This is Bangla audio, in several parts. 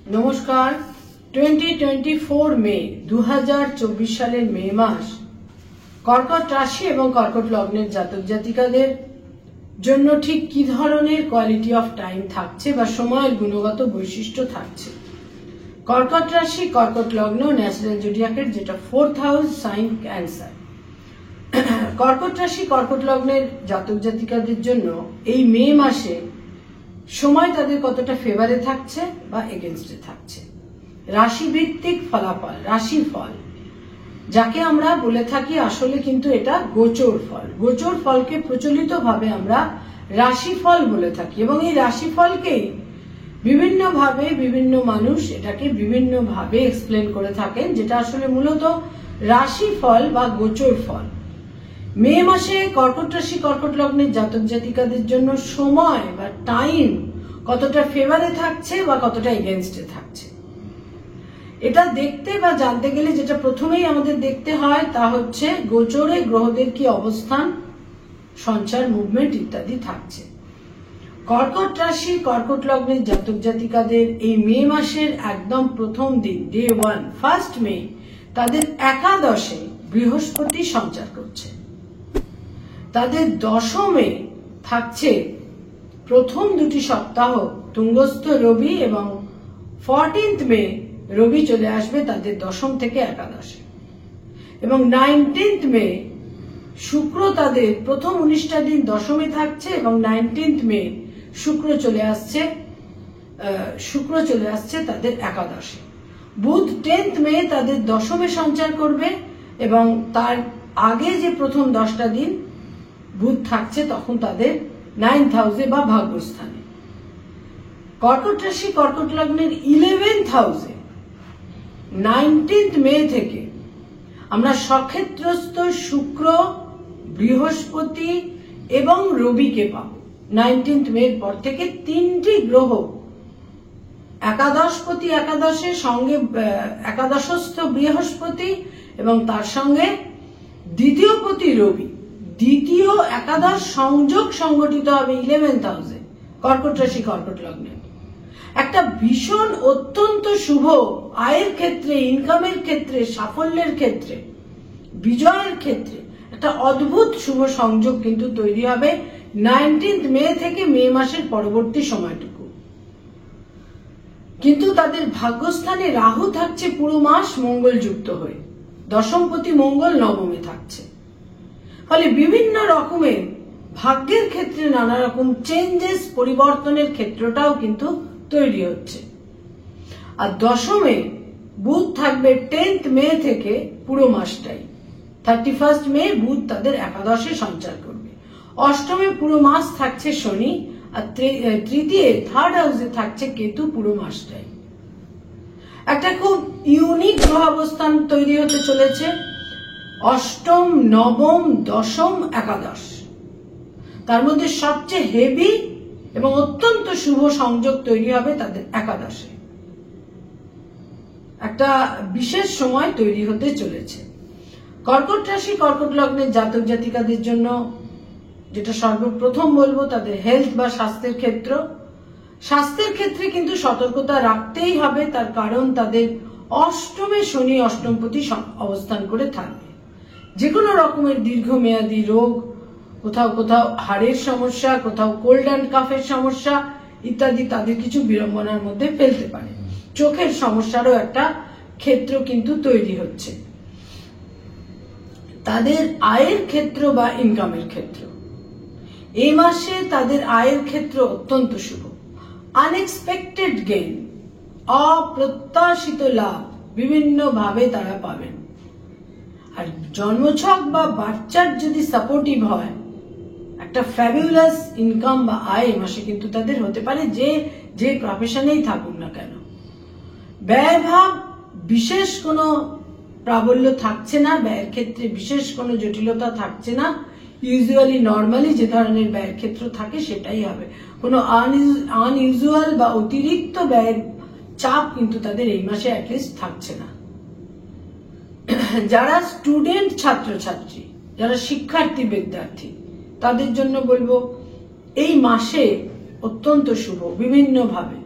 নমস্কার। 2024 মে 2024 সালের মে মাস কর্কট রাশি এবং কর্কট লগ্নের জাতক জাতিকাদের জন্য ঠিক কি ধরনের কোয়ালিটি অফ টাইম থাকছে বা সময়ের গুণগত বৈশিষ্ট্য থাকছে। কর্কট রাশি কর্কট লগ্ন ন্যাচারাল জোডিয়াকের যেটা 4th হাউস সাইন ক্যান্সার। কর্কট রাশি কর্কট লগ্নের জাতক জাতিকাদের জন্য এই মে মাসে সময় তাদের কতটা ফেভারে থাকছে বা এগেনস্টে থাকছে। রাশি ভিত্তিক ফলাফল, রাশি ফল যাকে আমরা বলে থাকি, আসলে কিন্তু এটা গোচর ফল। গোচর ফলকে প্রচলিত ভাবে আমরা রাশিফল বলে থাকি এবং এই রাশিফলকেই বিভিন্ন ভাবে বিভিন্ন মানুষ এটাকে বিভিন্ন ভাবে এক্সপ্লেন করে থাকেন, যেটা আসলে মূলত রাশিফল বা গোচর ফল। মে মাসে কর্কট রাশি কর্কট লগ্নের জাতক জাতিকাদের জন্য সময় বা টাইম কতটা ফেভারে থাকছে বা কতটা এগেনস্টে থাকছে, এটা দেখতে বা জানতে গেলে যেটা প্রথমেই আমাদের দেখতে হয় তা হচ্ছে গোচরে গ্রহদের কি অবস্থান, সঞ্চার, মুভমেন্ট ইত্যাদি থাকছে। কর্কট রাশি কর্কট লগ্নের জাতক জাতিকাদের এই মে মাসের একদম প্রথম দিন, ডে 1 ফার্স্ট মে, তাদের একাদশে বৃহস্পতি সঞ্চার করছে। তাদের দশমে থাকছে প্রথম দুটি সপ্তাহ তুঙ্গস্থ রবি এবং 14th মে রবি চলে আসবে তাদের দশম থেকে একাদশে এবং 19th মে শুক্র তাদের প্রথম 19টা দিন দশমে থাকছে এবং 19th মে শুক্র চলে আসছে তাদের একাদশে। বুধ 10th মে তাদের দশমে সঞ্চার করবে এবং তার আগে যে প্রথম 10টা দিন বুধ থাকছে তখন তাদের 9th হাউসে বা ভাগ্যস্থানে। কর্কট রাশি কর্কট লগ্নের 11th হাউসে 19th মে থেকে আমরা সক্ষেত্রস্থ শুক্র, বৃহস্পতি এবং রবিকে পাব। 19th মে পর থেকে তিনটি গ্রহ একাদশপতি একাদশে, সঙ্গে একাদশস্থ বৃহস্পতি এবং তার সঙ্গে দ্বিতীয়পতি রবি, দ্বিতীয় একাদশ সংযোগ সংগঠিত হবে 11th হাউসে কর্কট রাশি কর্কট লগ্নে। একটা ভীষণ অত্যন্ত শুভ আয়ের ক্ষেত্রে, ইনকামের ক্ষেত্রে, সাফল্যের ক্ষেত্রে, বিজয়ের ক্ষেত্রে একটা অদ্ভুত শুভ সংযোগ কিন্তু তৈরি হবে 19th মে থেকে মে মাসের পরবর্তী সময়টুকু। কিন্তু তাদের ভাগ্যস্থানে রাহু থাকছে পুরো মাস মঙ্গল যুক্ত হয়ে, দশমপতি মঙ্গল নবমে থাকছে। ফলে বিভিন্ন রকমের ভাগ্যের ক্ষেত্রে নানা রকম চেঞ্জেস, পরিবর্তনের ক্ষেত্রটাও কিন্তু তৈরি হচ্ছে। আর দশমে বুধ থাকবে 10th মে থেকে পুরো মাসটাই। 31st মে বুধ তাদের একাদশে সঞ্চার করবে। অষ্টমে পুরো মাস থাকছে শনি, আর তৃতীয় থার্ড হাউসে থাকছে কেতু পুরো মাসটাই। একটা খুব ইউনিক গ্রহ অবস্থান তৈরি হতে চলেছে। অষ্টম, নবম, দশম, একাদশ, তার মধ্যে সবচেয়ে হেভি এবং অত্যন্ত শুভ সংযোগ তৈরি হবে তাদের একাদশে। একটা বিশেষ সময় তৈরি হতে চলেছে। কর্কট রাশি কর্কট লগ্নের জাতক জাতিকাদের জন্য যেটা সর্বপ্রথম বলবো, তাদের হেলথ বা স্বাস্থ্যের ক্ষেত্র। স্বাস্থ্যের ক্ষেত্রে কিন্তু সতর্কতা রাখতেই হবে, তার কারণ তাদের অষ্টমে শনি অষ্টমপতি অবস্থান করে থাকবে। যে কোনো রকমের দীর্ঘমেয়াদী রোগ, কোথাও কোথাও হাড়ের সমস্যা, কোথাও কোল্ড অ্যান্ড কাফের সমস্যা ইত্যাদি তাদের কিছু বিড়ম্বনার মধ্যে ফেলতে পারে। চোখের সমস্যারও একটা ক্ষেত্র কিন্তু তৈরি হচ্ছে। তাদের আয়ের ক্ষেত্র বা ইনকামের ক্ষেত্র, এই মাসে তাদের আয়ের ক্ষেত্র অত্যন্ত শুভ। আনএক্সপেক্টেড গেইন, অপ্রত্যাশিত লাভ বিভিন্ন ভাবে তারা পাবেন। আর জন্মছক বা বাচ্চার যদি সাপোর্টিভ হয়, একটা ফ্যাবুলাস ইনকাম বা আয় মাসে কিন্তু তাদের হতে পারে, যে প্রফেশনেই থাকুক না কেন। ব্যয়ভাব বিশেষ কোনো প্রাবল্য থাকছে না, ব্যয়ের ক্ষেত্রে বিশেষ কোনো জটিলতা থাকছে না। ইউজুয়ালি নর্মালি যে ধরনের ব্যয়ের ক্ষেত্র থাকে সেটাই হবে। কোনো আনইউজুয়াল বা অতিরিক্ত ব্যয়ের চাপ কিন্তু তাদের এই মাসে অ্যাটলিস্ট থাকছে না। যারা স্টুডেন্ট, ছাত্রছাত্রী, যারা শিক্ষার্থী, বিদ্যার্থী, তাদের জন্য বলবো এই মাসে অত্যন্ত শুভ বিভিন্ন ভাবে।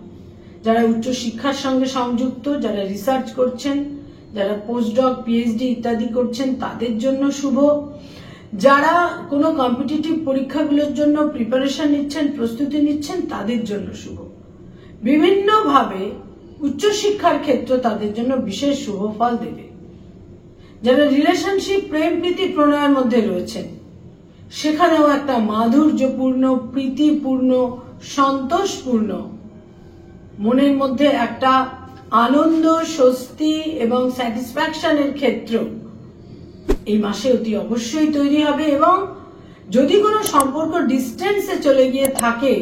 যারা উচ্চ শিক্ষার সঙ্গে সংযুক্ত, যারা রিসার্চ করছেন, যারা পোস্টডক পিএইচডি ইত্যাদি করছেন তাদের জন্য শুভ। যারা কোনো কম্পিটিটিভ পরীক্ষাগুলোর জন্য প্রিপারেশন নিচ্ছেন, প্রস্তুতি নিচ্ছেন, তাদের জন্য শুভ। বিভিন্নভাবে উচ্চশিক্ষার ক্ষেত্র তাদের জন্য বিশেষ শুভ ফল দেবে। যারা রিলেশনশিপ, প্রেম প্রীতি প্রণয়ের মধ্যে রয়েছেন, সেখানেও একটা মাধুর্যপূর্ণ, প্রীতিপূর্ণ, সন্তোষপূর্ণ, মনের মধ্যে একটা আনন্দ, স্বস্তি এবং স্যাটিসফ্যাকশনের ক্ষেত্র এই মাসে অতি অবশ্যই তৈরি হবে। এবং যদি কোনো সম্পর্ক ডিস্টেন্সে চলে গিয়ে থাকে,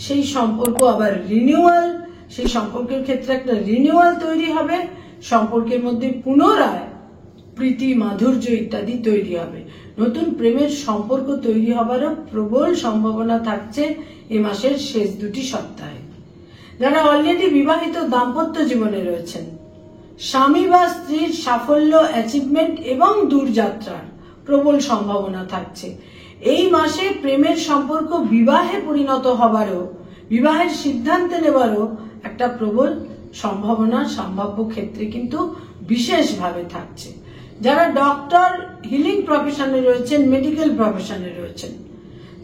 সেই সম্পর্ক আবার রিনিউয়াল, সেই সম্পর্কের ক্ষেত্রে একটা রিনিউয়াল তৈরি হবে, সম্পর্কের মধ্যে পুনরায় প্রীতি, মাধুর্য ইত্যাদি তৈরি হবে। নতুন প্রেমের সম্পর্ক তৈরি হবারও প্রবল সম্ভাবনা থাকছে এ মাসের শেষ 2 সপ্তাহে। যারা অলরেডি বিবাহিত দাম্পত্য জীবনে রয়েছেন, স্বামী বা স্ত্রীর সাফল্য, অ্যাচিভমেন্ট এবং দূরযাত্রার প্রবল সম্ভাবনা থাকছে। এই মাসে প্রেমের সম্পর্ক বিবাহে পরিণত হবারও, বিবাহের সিদ্ধান্ত নেবারও একটা প্রবল সম্ভাবনা সম্ভাব্য ক্ষেত্রে কিন্তু বিশেষভাবে থাকছে। যারা ডক্টর, হিলিং প্রফেশনে রয়েছেন, মেডিকেল প্রফেশনে রয়েছেন,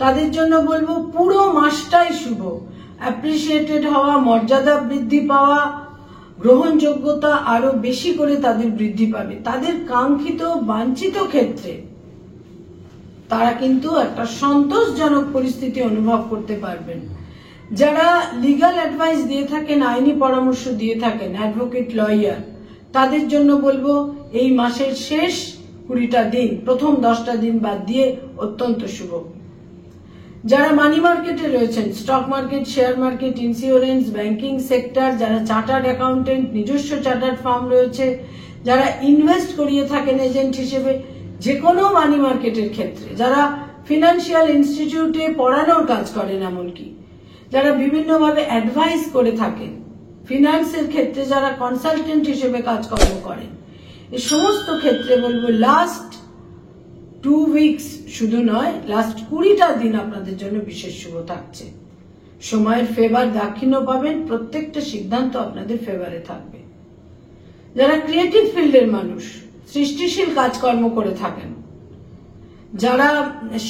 তাদের জন্য বলবো পুরো মাসটাই শুভ। অ্যাপ্রিসিয়েটেড হওয়া, মর্যাদা বৃদ্ধি পাওয়া, গ্রহণযোগ্যতা আরো বেশি করে তাদের বৃদ্ধি পাবে। তাদের কাঙ্ক্ষিত, বাঞ্ছিত ক্ষেত্রে তারা কিন্তু একটা সন্তোষজনক পরিস্থিতি অনুভব করতে পারবেন। যারা লিগ্যাল অ্যাডভাইস দিয়ে থাকেন, আইনি পরামর্শ দিয়ে থাকেন, অ্যাডভোকেট, লয়ার, তাদের জন্য বলবো এই মাসের শেষ 20টা দিন, প্রথম 10টা দিন বাদ দিয়ে অত্যন্ত শুভ। যারা মানি মার্কেটে রয়েছেন, stock market, share market, insurance, banking sector, যারা চার্টার্ড অ্যাকাউন্টেন্ট, নিজস্ব চার্টার্ড ফার্ম রয়েছে, যারা ইনভেস্ট করিয়ে থাকেন এজেন্ট হিসেবে, যে কোনো মানি মার্কেটের ক্ষেত্রে, যারা ফিনান্সিয়াল ইনস্টিটিউটে পড়ানোর কাজ করেন, এমনকি যারা বিভিন্নভাবে অ্যাডভাইস করে থাকেন, ফিনান্সের ক্ষেত্রে যারা কনসালটেন্ট হিসেবে কাজকর্ম করেন, এই সমস্ত ক্ষেত্রে বলবো লাস্ট 2 উইকস শুধু নয়, লাস্ট 20টা দিন আপনাদের জন্য বিশেষ শুভ থাকছে। সময়ের ফেভার, দাক্ষিণ্য পাবেন, প্রত্যেকটা সিদ্ধান্ত আপনাদের ফেভারে থাকবে। যারা ক্রিয়েটিভ ফিল্ডের মানুষ, সৃষ্টিশীল কাজকর্ম করে থাকেন, যারা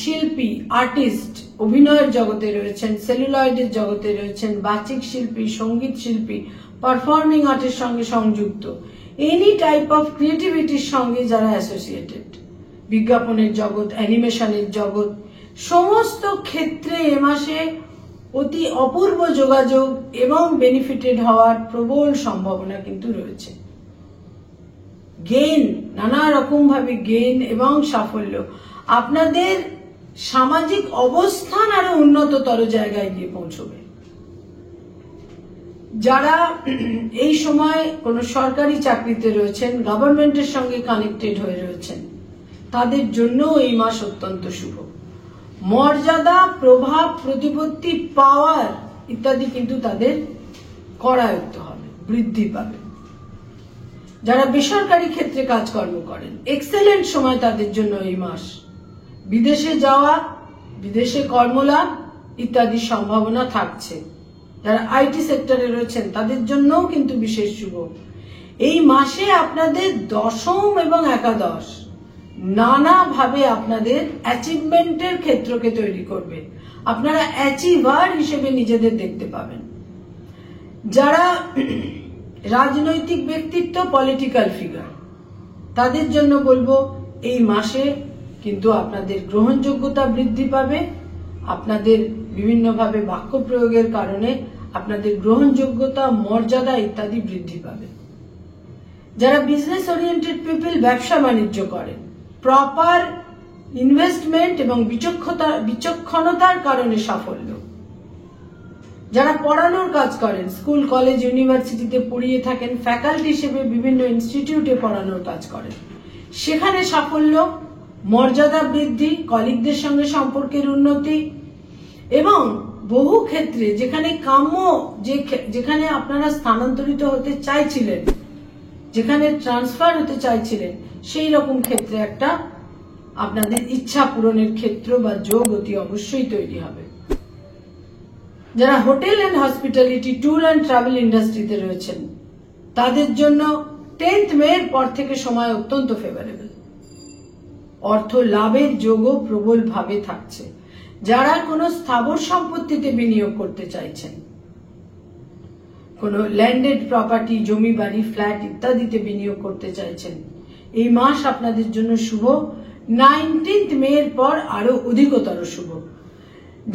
শিল্পী, আর্টিস্ট, অভিনয়ের জগতে রয়েছেন, সেলুলয়েডের জগতে রয়েছেন, বাচিক শিল্পী, সঙ্গীত শিল্পী, পারফর্মিং আর্টের সঙ্গে সংযুক্ত, এনি টাইপ অফ ক্রিয়েটিভিটির সঙ্গে যারা অ্যাসোসিয়েটেড, বিজ্ঞাপনের জগৎ, অ্যানিমেশনের জগৎ, সমস্ত ক্ষেত্রে এ মাসে অতি অপূর্ব যোগাযোগ এবং বেনিফিটেড হওয়ার প্রবল সম্ভাবনা কিন্তু রয়েছে। গেইন, নানা রকম ভাবে গেইন এবং সাফল্য, আপনাদের সামাজিক অবস্থান আরো উন্নততর জায়গায় গিয়ে পৌঁছবে। যারা এই সময় কোনো সরকারি চাকরিতে রয়েছেন, গভর্নমেন্টের সঙ্গে কানেক্টেড হয়ে রয়েছেন, তাদের জন্য এই মাস অত্যন্ত শুভ। মর্যাদা, প্রভাব, প্রতিপত্তি, পাওয়ার ইত্যাদি কিন্তু তাদের করায়ত্ত হবে, বৃদ্ধি পাবে। যারা বেসরকারি ক্ষেত্রে কাজকর্ম করেন, এক্সেলেন্ট সময় তাদের জন্য এই মাস। বিদেশে যাওয়া, বিদেশে কর্মলাভ ইত্যাদি সম্ভাবনা থাকছে। যারা আইটি সেক্টরে রয়েছেন তাদের জন্যও কিন্তু বিশেষ শুভ। এই মাসে আপনাদের দশম এবং একাদশ নানাভাবে আপনাদের অ্যাচিভমেন্টের ক্ষেত্রকে তৈরি করবে। আপনারা অ্যাচিভার হিসেবে নিজেদের দেখতে পাবেন। যারা রাজনৈতিক ব্যক্তিত্ব, পলিটিক্যাল ফিগার, তাদের জন্য বলবো এই মাসে কিন্তু আপনাদের গ্রহণযোগ্যতা বৃদ্ধি পাবে। আপনাদের বিভিন্নভাবে বাক্য প্রয়োগের কারণে আপনাদের গ্রহণযোগ্যতা, মর্যাদা ইত্যাদি বৃদ্ধি পাবে। যারা বিজনেস ওরিয়েন্টেড পিপল, ব্যবসা বাণিজ্য করেন, প্রপার ইনভেস্টমেন্ট এবং বিচক্ষণতার কারণে সাফল্য। যারা পড়ানোর কাজ করেন, স্কুল, কলেজ, ইউনিভার্সিটিতে পড়িয়ে থাকেন, ফ্যাকাল্টি হিসেবে বিভিন্ন ইনস্টিটিউটে পড়ানোর কাজ করেন, সেখানে সাফল্য, মর্যাদা বৃদ্ধি, কলিগদের সঙ্গে সম্পর্কের উন্নতি এবং বহু ক্ষেত্রে যেখানে কাম্য, যেখানে আপনারা স্থানান্তরিত হতে চাইছিলেন, যেখানে ট্রান্সফার হতে চাইছিলেন, সেই রকম ক্ষেত্রে একটা আপনাদের ইচ্ছা পূরণের ক্ষেত্র বা যোগ অতি অবশ্যই তৈরি হবে। যারা hotel and hospitality, tour and travel ইন্ডাস্ট্রিতে রয়েছেন তাদের জন্য 10th মে এর পর থেকে সময় অত্যন্ত ফেভারেবল। অর্থ লাভের যোগও প্রবল ভাবে থাকছে। যারা কোনো স্থাবর সম্পত্তিতে বিনিয়োগ করতে চাইছেন, কোনো ল্যান্ডেড প্রপার্টি, জমি বাড়ি, ফ্ল্যাট ইত্যাদিতে বিনিয়োগ করতে চাইছেন, এই মাস আপনাদের জন্য শুভ। 19th মে এর পর আরো অধিকতর শুভ।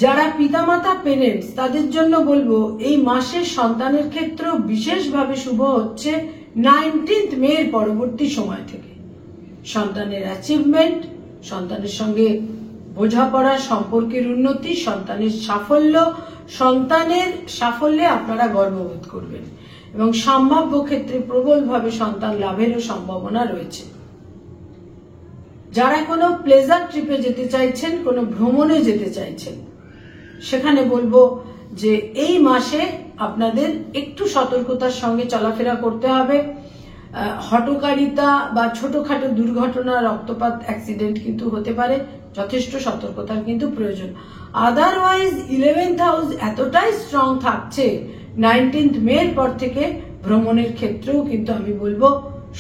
যারা পিতামাতা পেরেন্টস তাদের জন্য বলবো এই মাসের সন্তানের ক্ষেত্রেও বিশেষভাবে শুভ হচ্ছে 19th মে এর পরবর্তী সময় থেকে। সন্তানের অ্যাচিভমেন্ট, সন্তানের সঙ্গে বোঝাপড়া, সম্পর্কের উন্নতি, সন্তানের সাফল্যে আপনারা গর্ববোধ করবেন এবং সম্ভাব্য ক্ষেত্রে প্রবলভাবে সন্তান লাভেরও সম্ভাবনা রয়েছে। যারা কোনো প্লেজার ট্রিপে যেতে চাইছেন, কোনো ভ্রমণে যেতে চাইছেন, সেখানে বলবো যে এই মাসে আপনাদের একটু সতর্কতার সঙ্গে চলাফেরা করতে হবে। হঠকারিতা বা ছোটখাটো দুর্ঘটনা, রক্তপাত, অ্যাক্সিডেন্ট কিন্তু হতে পারে, যথেষ্ট সতর্কতার কিন্তু প্রয়োজন। আদারওয়াইজ 11th হাউস এতটাই স্ট্রং থাকছে 19th মে এর পর থেকে ভ্রমণের ক্ষেত্রেও কিন্তু আমি বলবো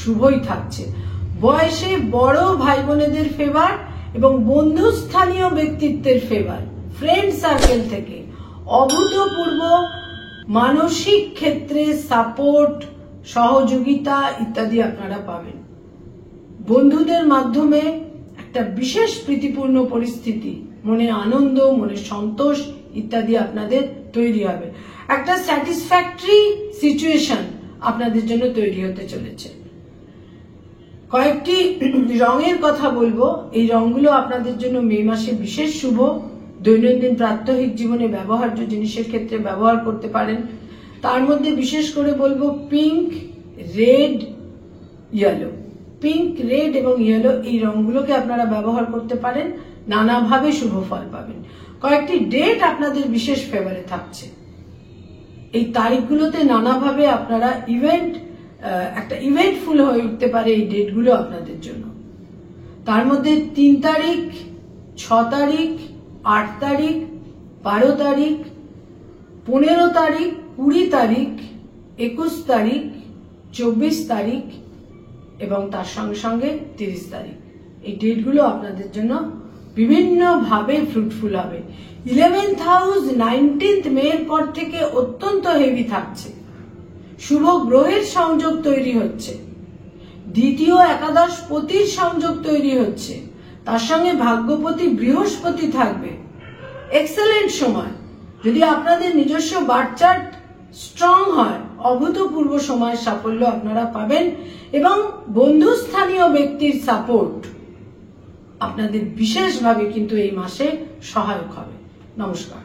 শুভই থাকছে। বয়সে বড় ভাই বোনেদের ফেভার এবং বন্ধুস্থানীয় ব্যক্তিত্বের ফেভার, ফ্রেন্ড সার্কেল থেকে অভূতপূর্ব মানসিক ক্ষেত্রে সাপোর্ট, সহযোগিতা ইত্যাদি আপনারা পাবেন। বন্ধুদের মাধ্যমে একটা বিশেষ প্রীতিপূর্ণ পরিস্থিতি, মনে আনন্দ, মনে সন্তোষ ইত্যাদি আপনাদের তৈরি হবে। একটা স্যাটিসফ্যাক্টরি সিচুয়েশন আপনাদের জন্য তৈরি হতে চলেছে। কয়েকটি রঙের কথা বলবো, এই রঙগুলো আপনাদের জন্য মে মাসে বিশেষ শুভ। দৈনন্দিন প্রাত্যহিক জীবনে ব্যবহার্য জিনিসের ক্ষেত্রে ব্যবহার করতে পারেন। তার মধ্যে বিশেষ করে বলবো pink, red, yellow. Pink, red এবং ইয়েলো এই রঙগুলোকে আপনারা ব্যবহার করতে পারেন, নানাভাবে শুভ ফল পাবেন। কয়েকটি ডেট আপনাদের বিশেষ ফেভারে থাকছে। এই তারিখগুলোতে নানাভাবে আপনারা একটা ইভেন্টফুল হয়ে উঠতে পারে এই ডেটগুলো আপনাদের জন্য। তার মধ্যে 3 তারিখ, 6 তারিখ, 8 তারিখ, 12 তারিখ, 15 তারিখ, 20 তারিখ, 21 তারিখ, 24 তারিখ এবং তার সঙ্গে সঙ্গে 30 তারিখ, এই ডেটগুলো আপনাদের জন্য বিভিন্নভাবে ফ্রুটফুল হবে। 11th হাউস 19th মে এর পর থেকে অত্যন্ত হেভি থাকছে। শুভ গ্রহের সংযোগ তৈরি হচ্ছে, দ্বিতীয় একাদশ পতির সংযোগ তৈরি হচ্ছে, তার সঙ্গে ভাগ্যপতি বৃহস্পতি থাকবে। এক্সেলেন্ট সময়। যদি আপনাদের নিজস্ব বার্থ চার্ট স্ট্রং হয়, অভূতপূর্ব সময় সাফল্য আপনারা পাবেন এবং বন্ধুস্থানীয় ব্যক্তির সাপোর্ট আপনাদের বিশেষভাবে কিন্তু এই মাসে সহায়ক হবে। নমস্কার।